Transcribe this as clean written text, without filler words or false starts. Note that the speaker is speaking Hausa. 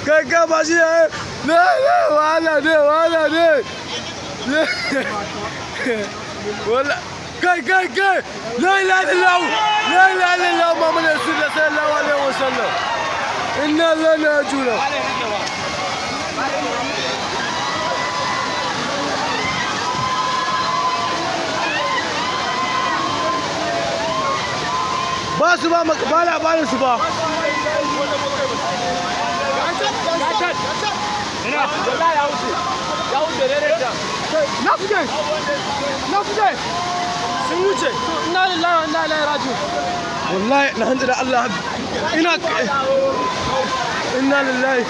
Kai ba shi ne wala ne wala kai la ilaha illallah Muhammadu Rasulullah sallallahu alaihi wasallam inna lillahi wa inna ilaihi raji'un ba su ba labarin su ba sun wuce inna lillahi wa inna ilaihi raji'un wallahi na hanzu da Allah inna lillahi